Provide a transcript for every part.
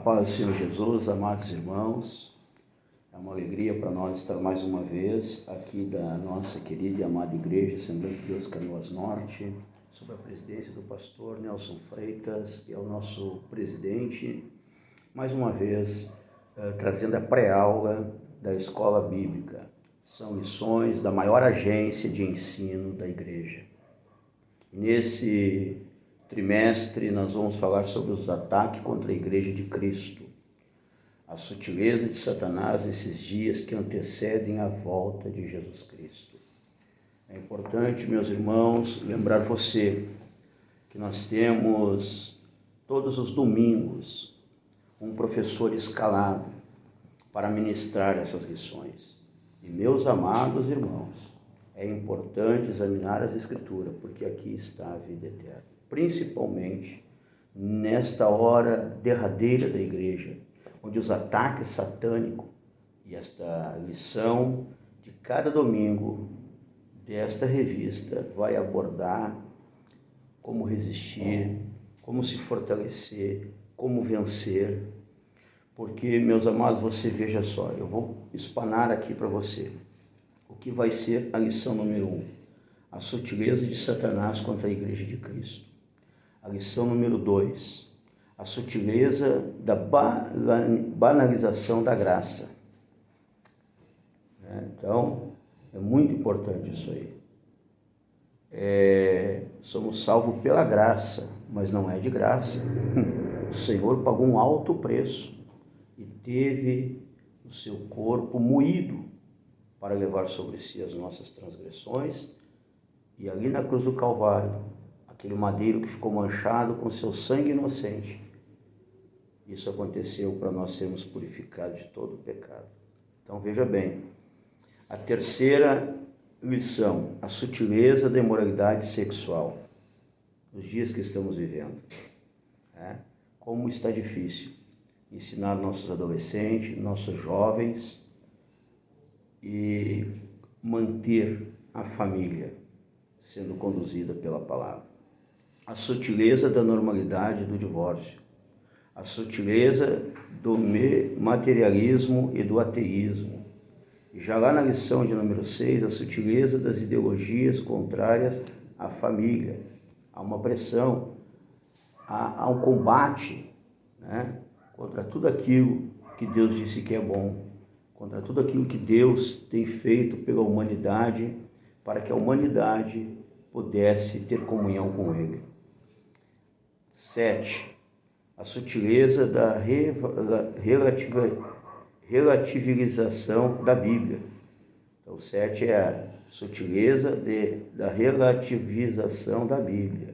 paz do Senhor Jesus, amados irmãos, é uma alegria para nós estar mais uma vez aqui da nossa querida e amada Igreja Assembleia de Deus Canoas Norte, sob a presidência do pastor Nelson Freitas, que é o nosso presidente, mais uma vez trazendo a pré-aula da Escola Bíblica. São lições da maior agência de ensino da Igreja. Nesse trimestre nós vamos falar sobre os ataques contra a Igreja de Cristo, a sutileza de Satanás nesses dias que antecedem a volta de Jesus Cristo. É importante, meus irmãos, lembrar você que nós temos todos os domingos um professor escalado para ministrar essas lições. E meus amados irmãos, é importante examinar as Escrituras, porque aqui está a vida eterna. Principalmente nesta hora derradeira da igreja, onde os ataques satânicos, e esta lição de cada domingo desta revista vai abordar como resistir, como se fortalecer, como vencer. Porque, meus amados, você veja só, eu vou espanar aqui para você o que vai ser a lição número 1, a sutileza de Satanás contra a Igreja de Cristo. A lição número 2, a sutileza da banalização da graça. Então, é muito importante isso aí. Somos salvos pela graça, mas não é de graça. O Senhor pagou um alto preço e teve o seu corpo moído para levar sobre si as nossas transgressões, e ali na cruz do Calvário, aquele madeiro que ficou manchado com seu sangue inocente, isso aconteceu para nós sermos purificados de todo o pecado. Então veja bem, a terceira lição, a sutileza da imoralidade sexual, nos dias que estamos vivendo. Como está difícil ensinar nossos adolescentes, nossos jovens, e manter a família sendo conduzida pela palavra. A sutileza da normalidade do divórcio, a sutileza do materialismo e do ateísmo. E já lá na lição de número 6, a sutileza das ideologias contrárias à família. Há uma pressão, há um combate, contra tudo aquilo que Deus disse que é bom, contra tudo aquilo que Deus tem feito pela humanidade, para que a humanidade pudesse ter comunhão com Ele. 7. A sutileza da relativização da Bíblia. Então, 7 é a sutileza da relativização da Bíblia.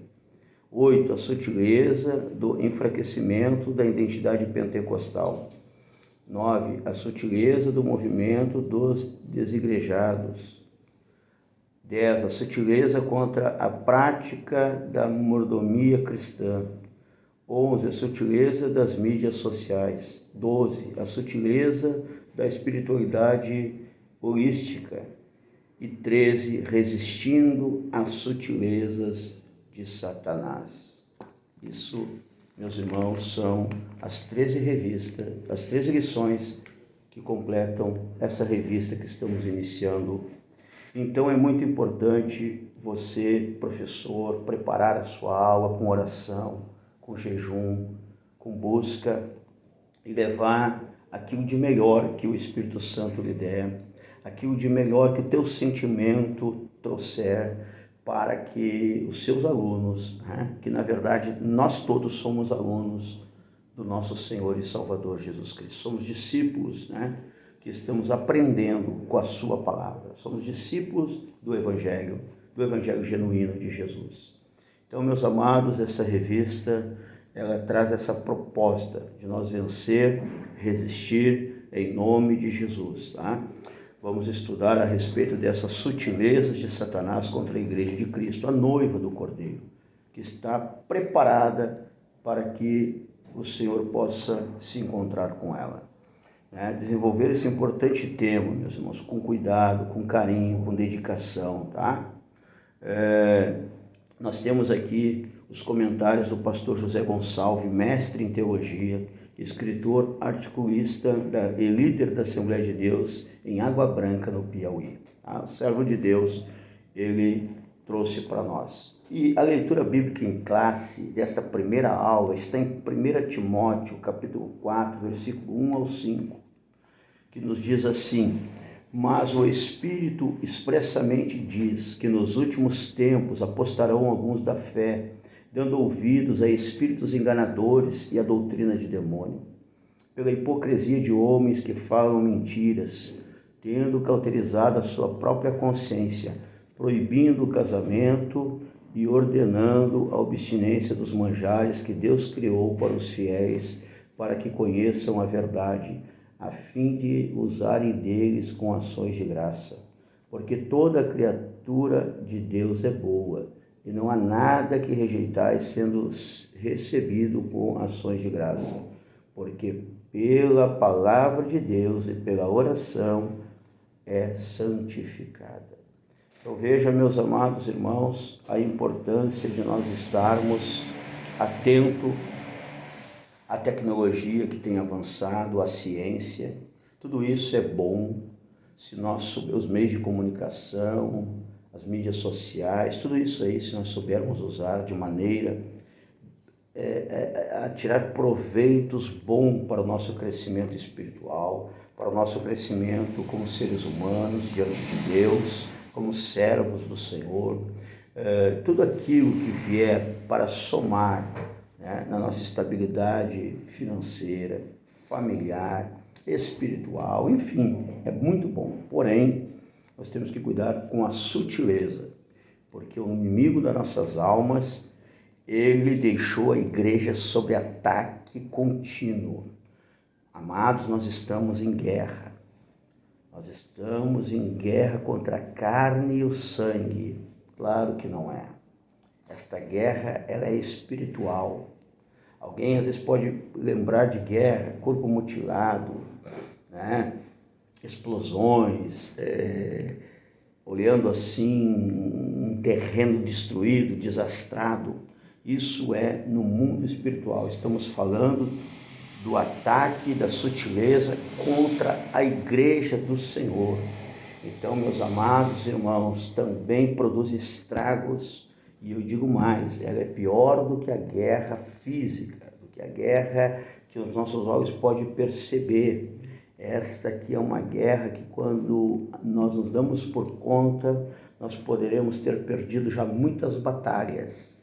8. A sutileza do enfraquecimento da identidade pentecostal. 9. A sutileza do movimento dos desigrejados. 10. A sutileza contra a prática da mordomia cristã. 11. A sutileza das mídias sociais. 12. A sutileza da espiritualidade holística. E 13. Resistindo às sutilezas de Satanás. Isso, meus irmãos, são as 13 revistas, as 13 lições que completam essa revista que estamos iniciando. Então é muito importante você, professor, preparar a sua aula com oração, com jejum, com busca, e levar aquilo de melhor que o Espírito Santo lhe der, aquilo de melhor que o teu sentimento trouxer, para que os seus alunos, que na verdade nós todos somos alunos do nosso Senhor e Salvador Jesus Cristo, somos discípulos, que estamos aprendendo com a sua palavra, somos discípulos do Evangelho genuíno de Jesus. Então, meus amados, essa revista, ela traz essa proposta de nós vencer, resistir em nome de Jesus, Vamos estudar a respeito dessas sutilezas de Satanás contra a Igreja de Cristo, a noiva do Cordeiro, que está preparada para que o Senhor possa se encontrar com ela. Desenvolver esse importante tema, meus irmãos, com cuidado, com carinho, com dedicação, Nós temos aqui os comentários do pastor José Gonçalves, mestre em teologia, escritor, articulista e líder da Assembleia de Deus em Água Branca, no Piauí. O servo de Deus, ele trouxe para nós. E a leitura bíblica em classe desta primeira aula está em 1 Timóteo, capítulo 4, versículo 1 ao 5, que nos diz assim: mas o Espírito expressamente diz que nos últimos tempos apostarão alguns da fé, dando ouvidos a espíritos enganadores e a doutrina de demônio, pela hipocrisia de homens que falam mentiras, tendo cauterizado a sua própria consciência, proibindo o casamento e ordenando a abstinência dos manjares que Deus criou para os fiéis, para que conheçam a verdade, a fim de usarem deles com ações de graça. Porque toda criatura de Deus é boa, e não há nada que rejeitais sendo recebido com ações de graça, porque pela palavra de Deus e pela oração é santificada. Então veja, meus amados irmãos, a importância de nós estarmos atentos à tecnologia que tem avançado, à ciência. Tudo isso é bom se nós, os meios de comunicação, as mídias sociais, tudo isso aí, se nós soubermos usar de maneira a tirar proveitos bons para o nosso crescimento espiritual, para o nosso crescimento como seres humanos diante de Deus, como servos do Senhor, tudo aquilo que vier para somar, né, na nossa estabilidade financeira, familiar, espiritual, enfim, é muito bom. Porém, nós temos que cuidar com a sutileza, porque o inimigo das nossas almas, ele deixou a igreja sob ataque contínuo. Amados, nós estamos em guerra. Nós estamos em guerra contra a carne e o sangue. Claro que não é. Esta guerra, ela é espiritual. Alguém às vezes pode lembrar de guerra, corpo mutilado, né? Explosões, olhando assim um terreno destruído, desastrado. Isso é no mundo espiritual. Estamos falando do ataque, da sutileza contra a igreja do Senhor. Então, meus amados irmãos, também produz estragos, e eu digo mais, ela é pior do que a guerra física, do que a guerra que os nossos olhos podem perceber. Esta aqui é uma guerra que, quando nós nos damos por conta, nós poderemos ter perdido já muitas batalhas,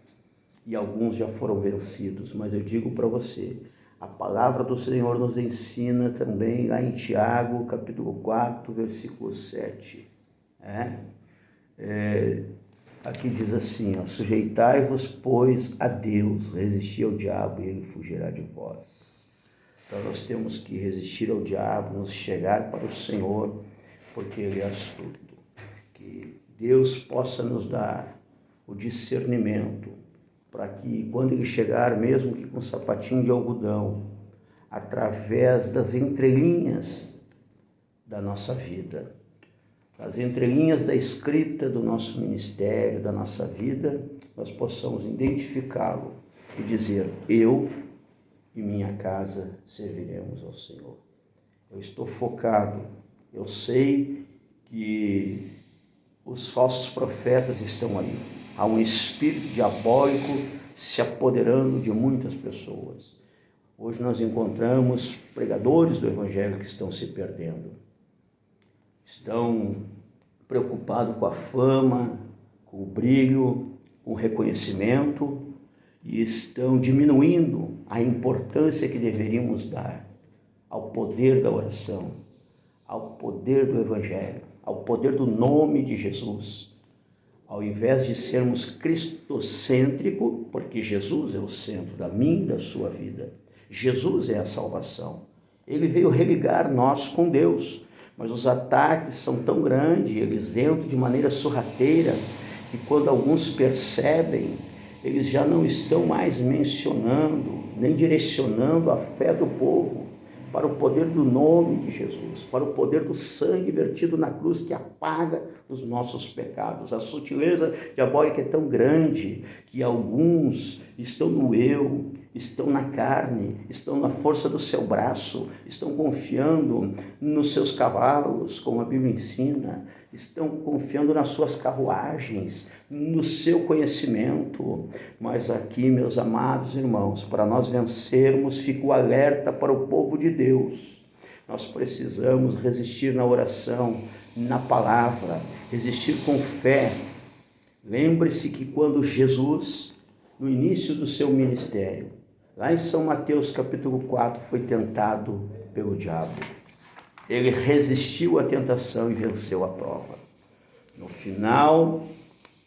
e alguns já foram vencidos. Mas eu digo para você, a palavra do Senhor nos ensina também lá em Tiago, capítulo 4, versículo 7. Aqui diz assim, sujeitai-vos, pois, a Deus, resisti ao diabo e ele fugirá de vós. Então nós temos que resistir ao diabo, nos chegar para o Senhor, porque ele é astuto. Que Deus possa nos dar o discernimento, para que quando ele chegar, mesmo que com um sapatinho de algodão, através das entrelinhas da nossa vida, das entrelinhas da escrita do nosso ministério, da nossa vida, nós possamos identificá-lo e dizer: eu e minha casa serviremos ao Senhor. Eu estou focado, eu sei que os falsos profetas estão aí. Há um espírito diabólico se apoderando de muitas pessoas. Hoje nós encontramos pregadores do Evangelho que estão se perdendo. Estão preocupados com a fama, com o brilho, com o reconhecimento, e estão diminuindo a importância que deveríamos dar ao poder da oração, ao poder do Evangelho, ao poder do nome de Jesus. Ao invés de sermos cristocêntricos, porque Jesus é o centro da minha e da sua vida. Jesus é a salvação. Ele veio religar nós com Deus. Mas os ataques são tão grandes, eles entram de maneira sorrateira, que quando alguns percebem, eles já não estão mais mencionando, nem direcionando a fé do povo para o poder do nome de Jesus, para o poder do sangue vertido na cruz que apaga os nossos pecados. A sutileza diabólica é tão grande que alguns estão no eu, estão na carne, estão na força do seu braço, estão confiando nos seus cavalos, como a Bíblia ensina, estão confiando nas suas carruagens, no seu conhecimento. Mas aqui, meus amados irmãos, para nós vencermos, fica o alerta para o povo de Deus. Nós precisamos resistir na oração, na palavra, resistir com fé. Lembre-se que quando Jesus, no início do seu ministério, lá em São Mateus capítulo 4, foi tentado pelo diabo, ele resistiu à tentação e venceu a prova. No final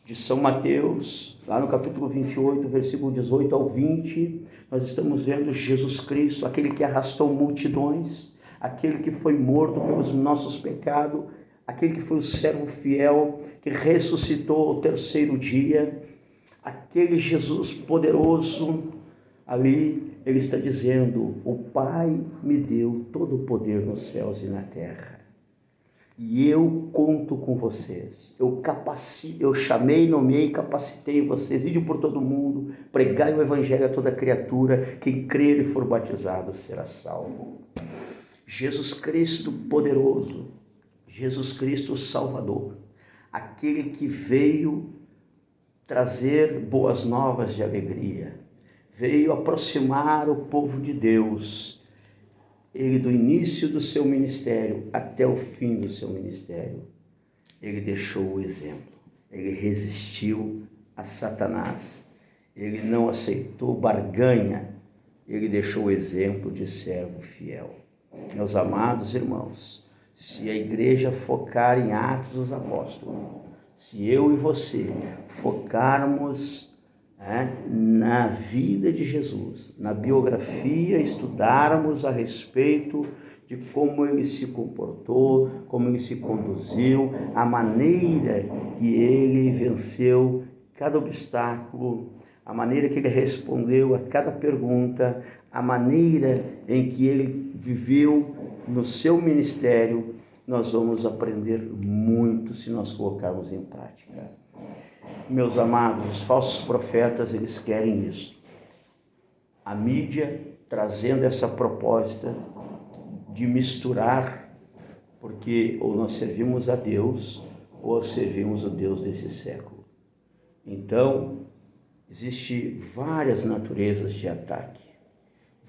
de São Mateus, lá no capítulo 28, versículo 18 ao 20, nós estamos vendo Jesus Cristo, aquele que arrastou multidões, aquele que foi morto pelos nossos pecados, aquele que foi o servo fiel, que ressuscitou ao terceiro dia, aquele Jesus poderoso. Ali ele está dizendo: o Pai me deu todo o poder nos céus e na terra, e eu conto com vocês. Eu chamei, nomeei, capacitei vocês. Ide por todo mundo, pregai o evangelho a toda criatura, quem crer e for batizado será salvo. Jesus Cristo poderoso, Jesus Cristo Salvador, aquele que veio trazer boas novas de alegria, veio aproximar o povo de Deus. Ele, do início do seu ministério até o fim do seu ministério, ele deixou o exemplo, ele resistiu a Satanás, ele não aceitou barganha, ele deixou o exemplo de servo fiel. Meus amados irmãos, se a igreja focar em Atos dos Apóstolos, se eu e você focarmos na vida de Jesus, na biografia, estudarmos a respeito de como ele se comportou, como ele se conduziu, a maneira que ele venceu cada obstáculo, a maneira que ele respondeu a cada pergunta, a maneira em que ele viveu no seu ministério, nós vamos aprender muito se nós colocarmos em prática. Meus amados, os falsos profetas, eles querem isso. A mídia trazendo essa proposta de misturar, porque ou nós servimos a Deus, ou servimos o Deus desse século. Então, existem várias naturezas de ataque,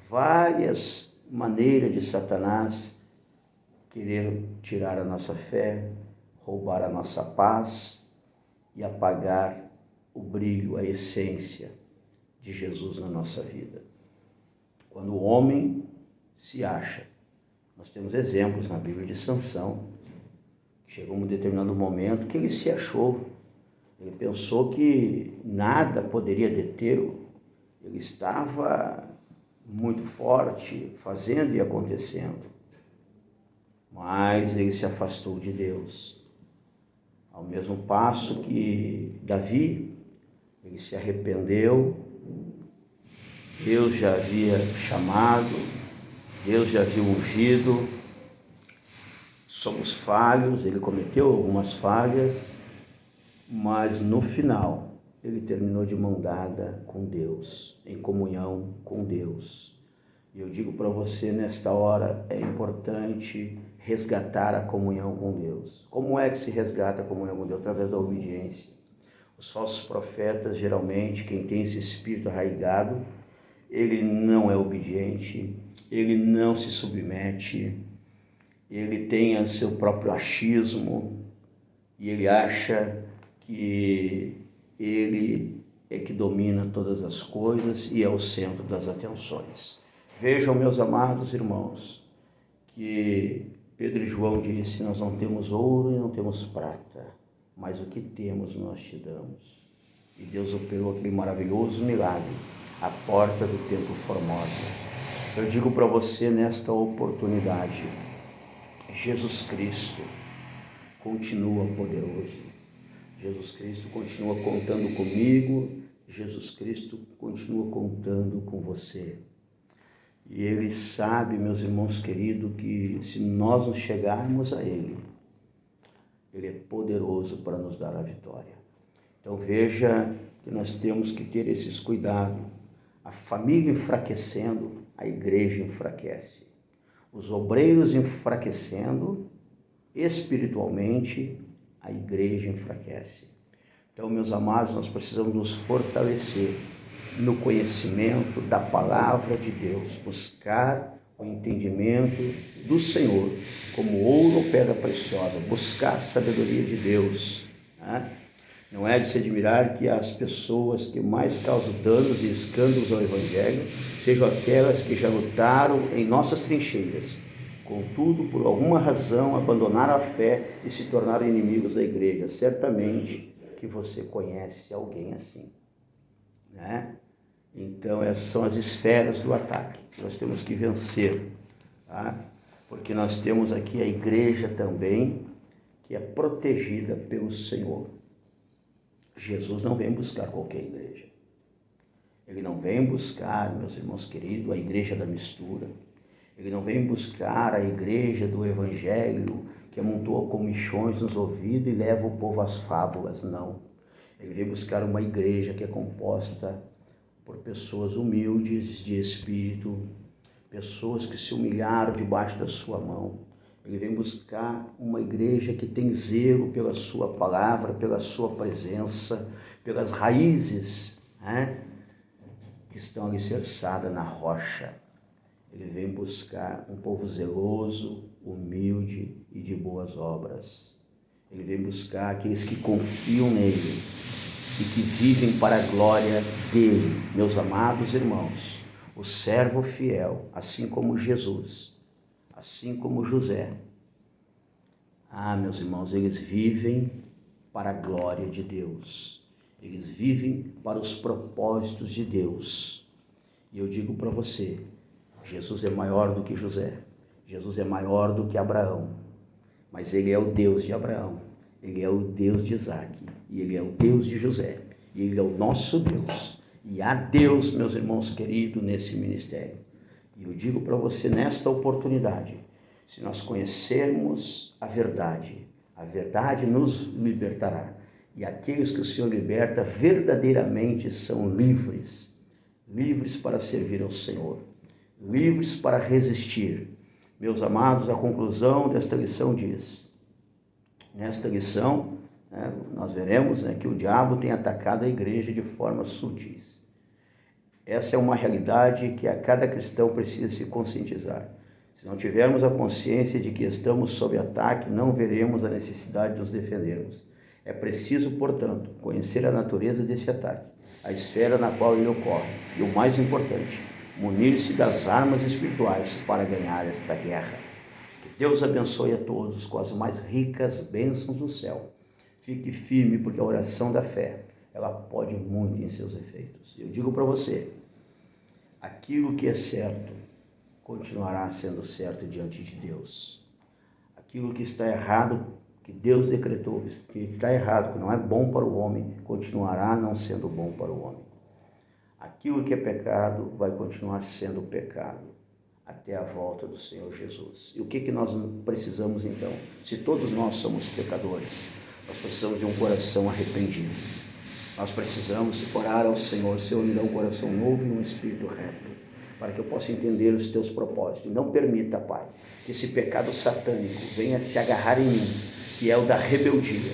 várias maneiras de Satanás querer tirar a nossa fé, roubar a nossa paz e apagar o brilho, a essência de Jesus na nossa vida. Quando o homem se acha, nós temos exemplos na Bíblia de Sansão, que chegou um determinado momento que ele se achou, ele pensou que nada poderia detê-lo, ele estava muito forte, fazendo e acontecendo, mas ele se afastou de Deus. Ao mesmo passo que Davi, ele se arrependeu, Deus já havia chamado, Deus já havia ungido. Somos falhos, ele cometeu algumas falhas, mas no final ele terminou de mão dada com Deus, em comunhão com Deus. E eu digo para você, nesta hora, é importante resgatar a comunhão com Deus. Como é que se resgata a comunhão com Deus? Através da obediência. Os falsos profetas, geralmente, quem tem esse espírito arraigado, ele não é obediente, ele não se submete, ele tem o seu próprio achismo e ele acha que ele é que domina todas as coisas e é o centro das atenções. Vejam, meus amados irmãos, que Pedro e João disse: nós não temos ouro e não temos prata, mas o que temos nós te damos. E Deus operou aquele maravilhoso milagre, a porta do Templo Formosa. Eu digo para você nesta oportunidade, Jesus Cristo continua poderoso, Jesus Cristo continua contando comigo, Jesus Cristo continua contando com você. E Ele sabe, meus irmãos queridos, que se nós nos chegarmos a Ele, Ele é poderoso para nos dar a vitória. Então veja que nós temos que ter esses cuidados. A família enfraquecendo, a igreja enfraquece. Os obreiros enfraquecendo, espiritualmente, a igreja enfraquece. Então, meus amados, nós precisamos nos fortalecer no conhecimento da palavra de Deus, buscar o entendimento do Senhor, como ouro ou pedra preciosa, buscar a sabedoria de Deus. Né? Não é de se admirar que as pessoas que mais causam danos e escândalos ao Evangelho sejam aquelas que já lutaram em nossas trincheiras, contudo, por alguma razão, abandonaram a fé e se tornaram inimigos da igreja. Certamente que você conhece alguém assim, né? Então, essas são as esferas do ataque que nós temos que vencer, tá? Porque nós temos aqui a igreja também, que é protegida pelo Senhor. Jesus não vem buscar qualquer igreja. Ele não vem buscar, meus irmãos queridos, a igreja da mistura. Ele não vem buscar a igreja do Evangelho, que amontoa comichões nos ouvidos e leva o povo às fábulas, não. Ele vem buscar uma igreja que é composta por pessoas humildes de espírito, pessoas que se humilharam debaixo da sua mão. Ele vem buscar uma igreja que tem zelo pela sua palavra, pela sua presença, pelas raízes, né, que estão alicerçadas na rocha. Ele vem buscar um povo zeloso, humilde e de boas obras. Ele vem buscar aqueles que confiam nele e que vivem para a glória dele. Meus amados irmãos, o servo fiel, assim como Jesus, assim como José. Meus irmãos, eles vivem para a glória de Deus. Eles vivem para os propósitos de Deus. E eu digo para você, Jesus é maior do que José. Jesus é maior do que Abraão. Mas ele é o Deus de Abraão. Ele é o Deus de Isaac. E ele é o Deus de José. E ele é o nosso Deus. E há Deus, meus irmãos queridos, nesse ministério. E eu digo para você nesta oportunidade, se nós conhecermos a verdade nos libertará. E aqueles que o Senhor liberta verdadeiramente são livres, livres para servir ao Senhor, livres para resistir. Meus amados, a conclusão desta lição diz, nesta lição, nós veremos que o diabo tem atacado a igreja de formas sutis. Essa é uma realidade que a cada cristão precisa se conscientizar. Se não tivermos a consciência de que estamos sob ataque, não veremos a necessidade de nos defendermos. É preciso, portanto, conhecer a natureza desse ataque, a esfera na qual ele ocorre e, o mais importante, munir-se das armas espirituais para ganhar esta guerra. Que Deus abençoe a todos com as mais ricas bênçãos do céu. Fique firme, porque a oração da fé, ela pode muito em seus efeitos. Eu digo para você, aquilo que é certo continuará sendo certo diante de Deus. Aquilo que está errado, que Deus decretou, que está errado, que não é bom para o homem, continuará não sendo bom para o homem. Aquilo que é pecado vai continuar sendo pecado até a volta do Senhor Jesus. E o que nós precisamos então? Se todos nós somos pecadores, nós precisamos de um coração arrependido. Nós precisamos orar ao Senhor, Senhor, me dá um coração novo e um espírito reto, para que eu possa entender os teus propósitos. Não permita, Pai, que esse pecado satânico venha se agarrar em mim, que é o da rebeldia,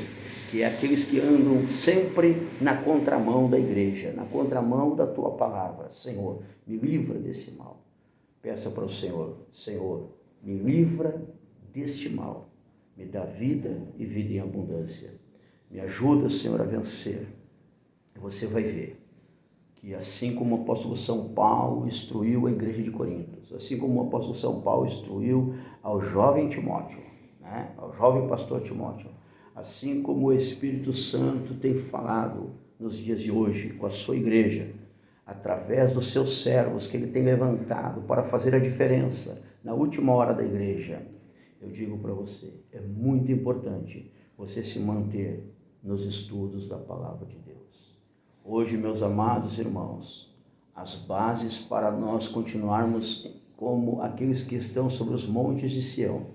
que é aqueles que andam sempre na contramão da igreja, na contramão da tua palavra. Senhor, me livra desse mal. Peça para o Senhor, Senhor, me livra deste mal. Me dá vida e vida em abundância. Me ajuda, Senhor, a vencer. E você vai ver que assim como o apóstolo São Paulo instruiu a igreja de Corinto, assim como o apóstolo São Paulo instruiu ao jovem Timóteo, ao jovem pastor Timóteo, assim como o Espírito Santo tem falado nos dias de hoje com a sua igreja, através dos seus servos que ele tem levantado para fazer a diferença na última hora da igreja, eu digo para você, é muito importante você se manter nos estudos da palavra de Deus. Hoje, meus amados irmãos, as bases para nós continuarmos como aqueles que estão sobre os montes de Sião,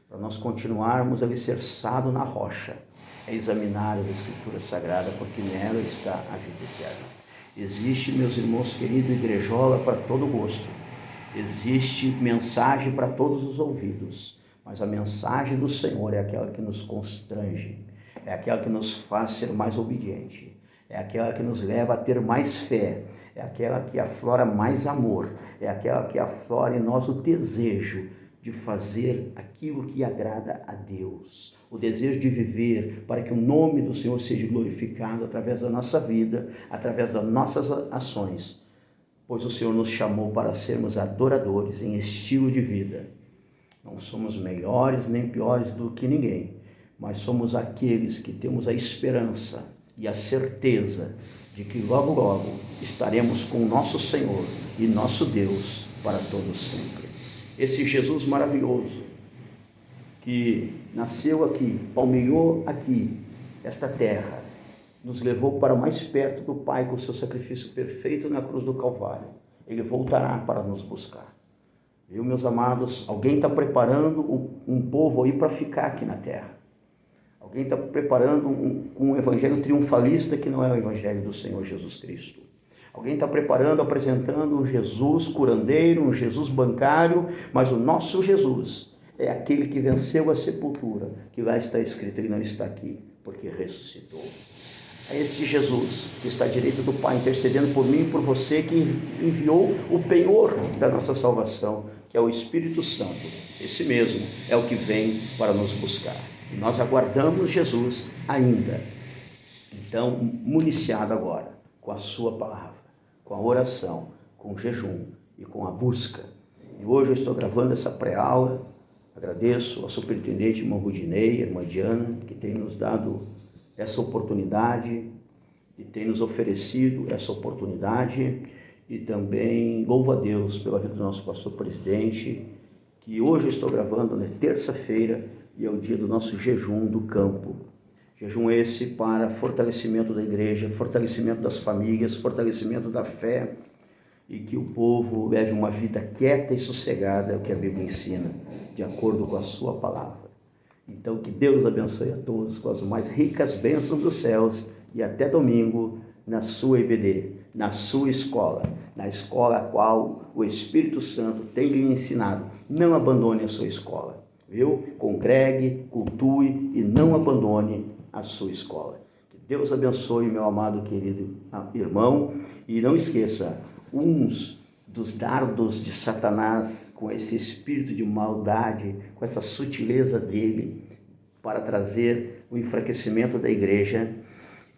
para nós continuarmos alicerçados na rocha, é examinar as Escrituras Sagradas, porque nela está a vida eterna. Existe, meus irmãos queridos, igrejola para todo gosto. Existe mensagem para todos os ouvidos. Mas a mensagem do Senhor é aquela que nos constrange, é aquela que nos faz ser mais obediente, é aquela que nos leva a ter mais fé, é aquela que aflora mais amor, é aquela que aflora em nós o desejo de fazer aquilo que agrada a Deus, o desejo de viver para que o nome do Senhor seja glorificado através da nossa vida, através das nossas ações, pois o Senhor nos chamou para sermos adoradores em estilo de vida. Não somos melhores nem piores do que ninguém, mas somos aqueles que temos a esperança e a certeza de que logo, logo estaremos com o nosso Senhor e nosso Deus para todos sempre. Esse Jesus maravilhoso, que nasceu aqui, palmeou aqui, esta terra, nos levou para mais perto do Pai com o seu sacrifício perfeito na cruz do Calvário. Ele voltará para nos buscar. Viu, meus amados? Alguém está preparando um povo aí para ficar aqui na terra. Alguém está preparando um evangelho triunfalista que não é o evangelho do Senhor Jesus Cristo. Alguém está preparando, apresentando um Jesus curandeiro, um Jesus bancário, mas o nosso Jesus é aquele que venceu a sepultura, que lá está escrito, ele não está aqui, porque ressuscitou. É esse Jesus que está à direita do Pai, intercedendo por mim e por você, que enviou o penhor da nossa salvação, que é o Espírito Santo. Esse mesmo é o que vem para nos buscar. E nós aguardamos Jesus ainda. Então, municiado agora com a sua palavra, com a oração, com o jejum e com a busca. E hoje eu estou gravando essa pré-aula. Agradeço ao superintendente irmão Rudinei, irmã Diana, que tem nos dado essa oportunidade e tem nos oferecido essa oportunidade, e também louvo a Deus pela vida do nosso pastor presidente, que hoje eu estou gravando na terça-feira e é o dia do nosso jejum do campo. Jejum esse para fortalecimento da igreja, fortalecimento das famílias, fortalecimento da fé, e que o povo leve uma vida quieta e sossegada, é o que a Bíblia ensina, de acordo com a sua palavra. Então, que Deus abençoe a todos com as mais ricas bênçãos dos céus, e até domingo na sua IBD, na sua escola, na escola a qual o Espírito Santo tem lhe ensinado. Não abandone a sua escola, viu? Congregue, cultue e não abandone a sua escola. Que Deus abençoe, meu amado querido irmão, e não esqueça, uns dos dardos de Satanás, com esse espírito de maldade, com essa sutileza dele, para trazer o enfraquecimento da igreja,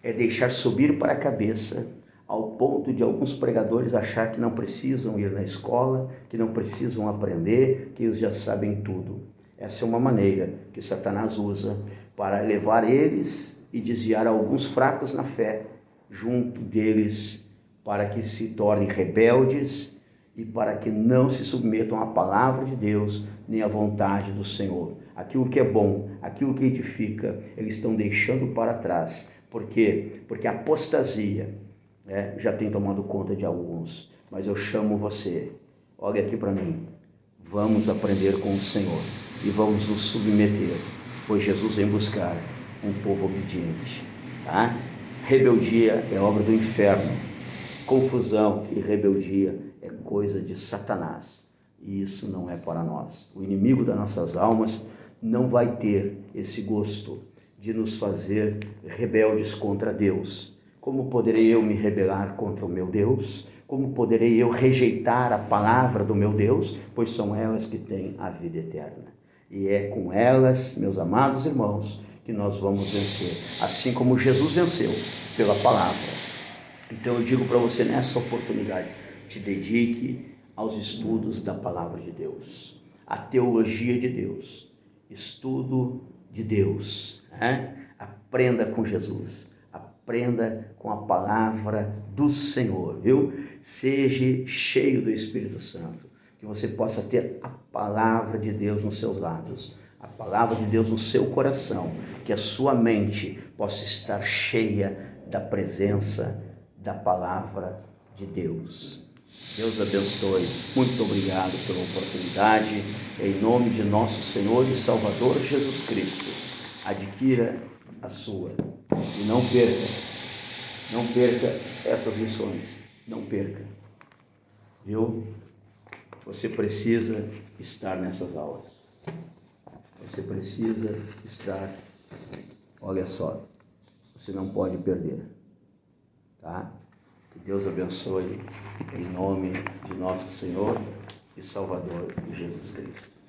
é deixar subir para a cabeça, ao ponto de alguns pregadores achar que não precisam ir na escola, que não precisam aprender, que eles já sabem tudo. Essa é uma maneira que Satanás usa para levar eles e desviar alguns fracos na fé junto deles, para que se tornem rebeldes e para que não se submetam à palavra de Deus nem à vontade do Senhor. Aquilo que é bom, aquilo que edifica, eles estão deixando para trás. Por quê? Porque a apostasia já tem tomado conta de alguns. Mas eu chamo você, olha aqui para mim, vamos aprender com o Senhor e vamos nos submeter, pois Jesus vem buscar um povo obediente. Tá? Rebeldia é obra do inferno. Confusão e rebeldia é coisa de Satanás, e isso não é para nós. O inimigo das nossas almas não vai ter esse gosto de nos fazer rebeldes contra Deus. Como poderei eu me rebelar contra o meu Deus? Como poderei eu rejeitar a palavra do meu Deus? Pois são elas que têm a vida eterna. E é com elas, meus amados irmãos, que nós vamos vencer, assim como Jesus venceu pela palavra. Então eu digo para você nessa oportunidade, te dedique aos estudos da palavra de Deus, a teologia de Deus, estudo de Deus, Aprenda com Jesus, aprenda com a palavra do Senhor, viu? Seja cheio do Espírito Santo, que você possa ter a palavra de Deus nos seus lábios, a palavra de Deus no seu coração, que a sua mente possa estar cheia da presença da palavra de Deus. Deus abençoe. Muito obrigado pela oportunidade. Em nome de nosso Senhor e Salvador Jesus Cristo. Adquira a sua e não perca. Não perca essas lições, não perca, viu? Você precisa estar nessas aulas, você precisa estar, olha só, você não pode perder, tá? Que Deus abençoe, em nome de nosso Senhor e Salvador Jesus Cristo.